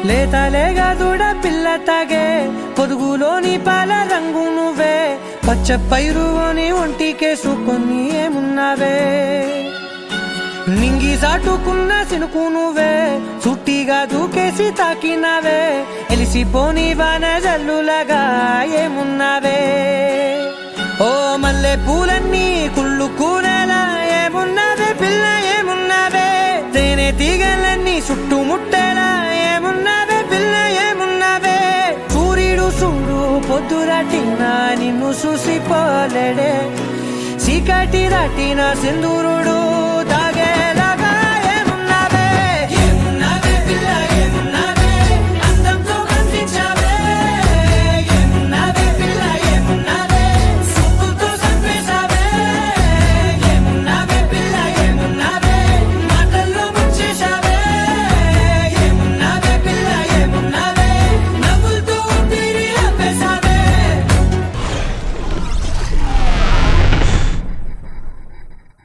లేతలేగా దూడ పిల్ల తాగే పొదుగులోని పాల రంగు నువ్వే పచ్చ పైరుని ఒంటికేసుకొని ఏమున్నావే నింగి సాటుకున్న సినుకు నువ్వే చుట్టిగా దూకేసి తాకినావే ఎలిసిపోని వాన జల్లులగా ఏమున్నావే ఓ మల్లె పూలన్నీ కుళ్ళు కూరేలా ఏమున్నావే పిల్ల ఏమున్నావే తేనె తీగలన్నీ చుట్టుముట్టేలా ఏమున్నావే పిల్ల ఏమున్నావే సూర్యుడు చూడు పొద్దురాటిన నిన్ను చూసిపోలేడే చీకటి దాటిన సింధూరుడు తాగేలాగా